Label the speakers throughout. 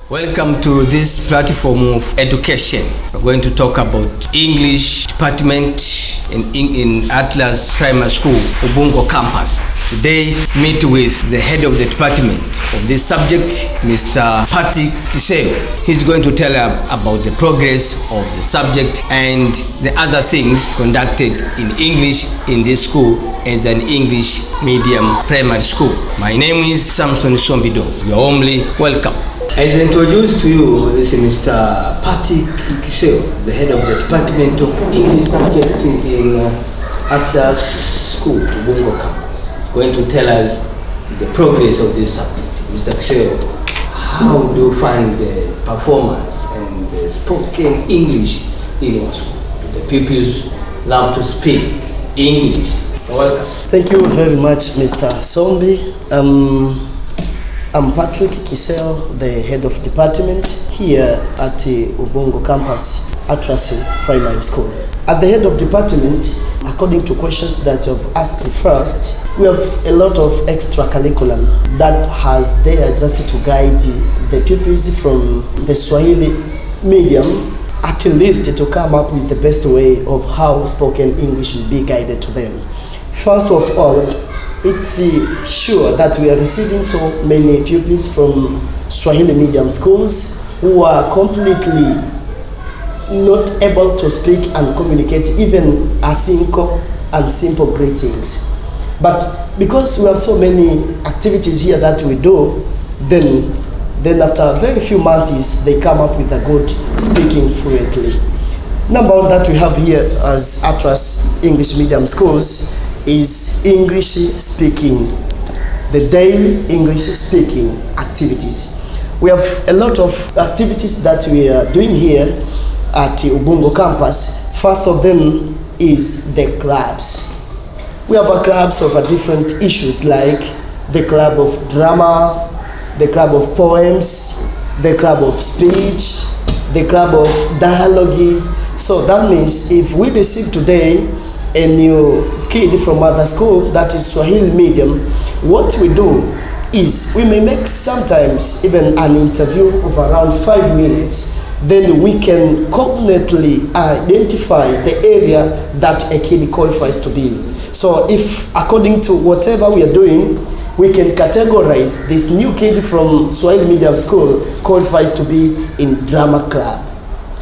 Speaker 1: Welcome to this platform of education. We're going to talk about English department in Atlas Primary School, Ubungo campus. Today, meet with the head of the department of this subject, Mr. Patrick Kiseo. He's going to tell us about the progress of the subject and the other things conducted in English in this school as an English medium primary school. My name is Samson Sombido. You are warmly welcome. As introduced to you, this is Mr. Patrick Kiseo, the head of the department of English subject in Atlas School, Ubungo campus. Going to tell us the progress of this subject. Mr. Kiseo, how do you find the performance and the spoken English in your school? The pupils love to speak English. Welcome.
Speaker 2: Thank you very much, Mr. Sombi. I'm Patrick Kiseo, the head of department here at Ubungo campus, Atlas Primary School. At the head of department, according to questions that you've asked first, we have a lot of extracurricular that has there just to guide the pupils from the Swahili medium, at least to come up with the best way of how spoken English will be guided to them. First of all, it's sure that we are receiving so many pupils from Swahili medium schools who are completely not able to speak and communicate even a simple greetings. But because we have so many activities here that we do, then after a very few months they come up with a good speaking fluently. Number one that we have here as Atlas English medium schools is English speaking, the daily English speaking activities. We have a lot of activities that we are doing here at Ubungo campus. First of them is the clubs. We have a clubs of different issues like the club of drama, the club of poems, the club of speech, the club of dialogue. So that means if we receive today a new kid from other school that is Swahili medium, what we do is we may make sometimes even an interview of around 5 minutes. Then we can confidently identify the area that a kid qualifies to be. So if according to whatever we are doing, we can categorize this new kid from Swahili medium school qualifies to be in drama club.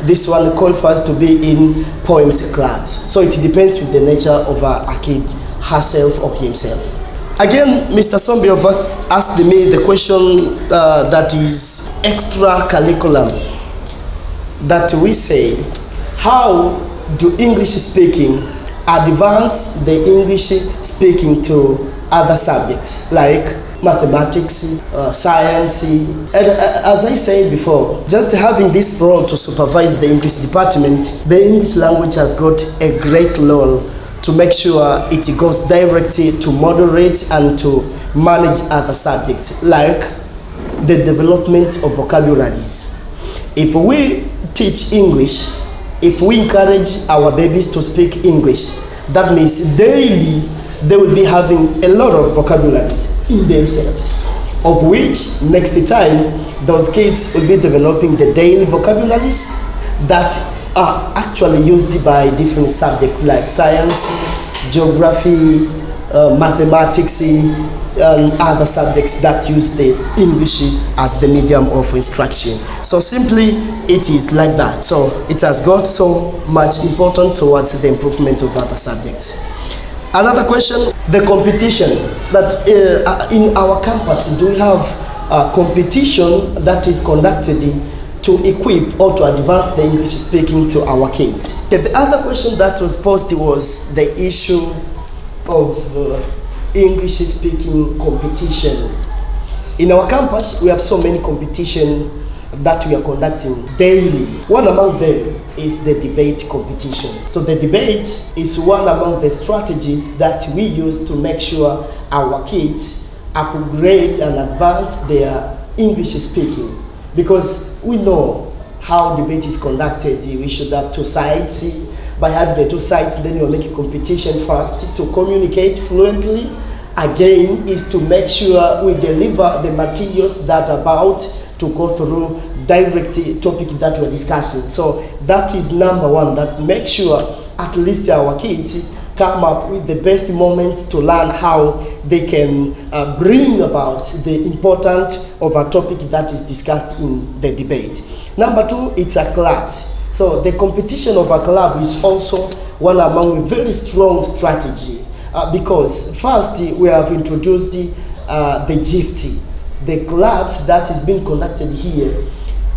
Speaker 2: This one qualifies to be in poems clubs. So it depends with the nature of a kid, herself or himself. Again, Mr. Sombi asked me the question that is extracurricular. That we say, how do English speaking advance the English speaking to other subjects like mathematics, science. And as I said before, just having this role to supervise the English department, the English language has got a great role to make sure it goes directly to moderate and to manage other subjects like the development of vocabularies. If we teach English, if we encourage our babies to speak English, that means daily they will be having a lot of vocabularies in themselves, of which next time those kids will be developing the daily vocabularies that are actually used by different subjects like science, geography, mathematics, and other subjects that use the English as the medium of instruction. So simply it is like that. So it has got so much importance towards the improvement of other subjects. Another question, the competition that in our campus, do we have a competition that is conducted to equip or to advance the English speaking to our kids? Okay, the other question that was posed was the issue of English speaking competition. In our campus, we have so many competition that we are conducting daily. One among them is the debate competition. So the debate is one among the strategies that we use to make sure our kids upgrade and advance their English speaking. Because we know how debate is conducted. We should have two sides. By having the two sides, then you'll make a competition first to communicate fluently. Again, is to make sure we deliver the materials that are about to go through direct topic that we're discussing. So that is number one, that make sure at least our kids come up with the best moments to learn how they can bring about the importance of a topic that is discussed in the debate. Number two, it's a clubs. So the competition of a club is also one among very strong strategy because first we have introduced the gift, the clubs that is being conducted here.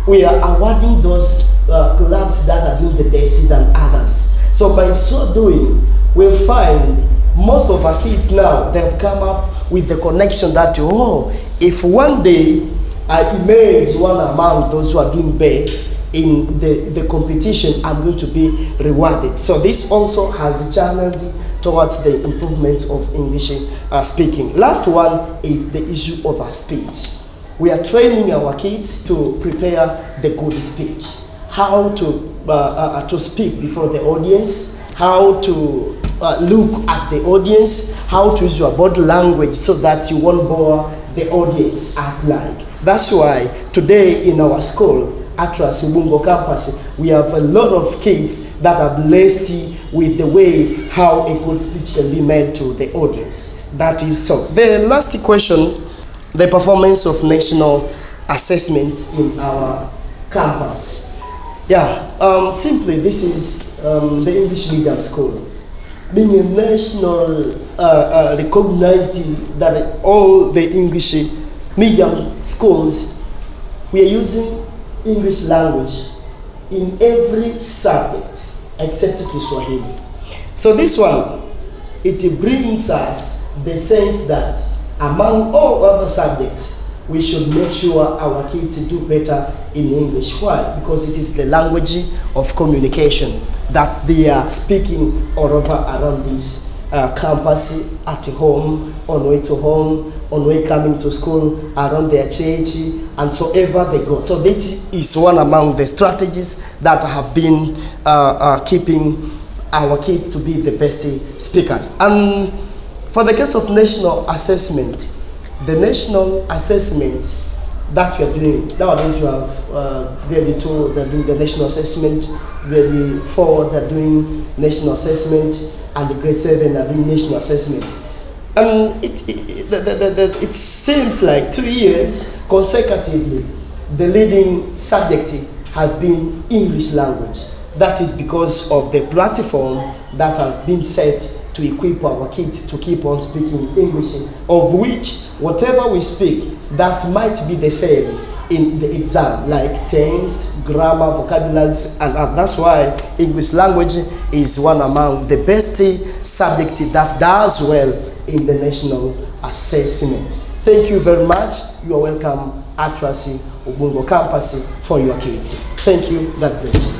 Speaker 2: We are awarding those clubs that are doing the best than others. So by so doing, we'll find most of our kids now, they've come up with the connection that, oh, if one day I emerge one among those who are doing best in the competition, I'm going to be rewarded. So this also has channeled towards the improvements of English speaking. Last one is the issue of our speech. We are training our kids to prepare the good speech, how to speak before the audience, how to look at the audience, how to use your body language so that you won't bore the audience as like. That's why today in our school, at Ubungo campus, we have a lot of kids that are blessed with the way how a good speech can be made to the audience. That is so. The last question, the performance of national assessments in our campus. Yeah, simply this is the English medium school. Being a national recognized that all the English medium schools, we are using English language in every subject except Kiswahili. So this one, it brings us the sense that among all other subjects, we should make sure our kids do better in English. Why? Because it is the language of communication that they are speaking all over around this campus, at home, on way to home, on way coming to school, around their church, and so ever they go. So this is one among the strategies that have been keeping our kids to be the best speakers. And for the case of national assessment, the national assessment that we are doing, nowadays you have grade 2, they're doing the national assessment, grade 4, they're doing national assessment, and the grade 7 are doing national assessment. And it seems like 2 years consecutively, the leading subject has been English language. That is because of the platform that has been set to equip our kids to keep on speaking English, of which whatever we speak, that might be the same in the exam, like tense, grammar, vocabularies, and that's why English language is one among the best subject that does well in the national assessment. Thank you very much. You are welcome at Ubungo campus for your kids. Thank you. God bless you.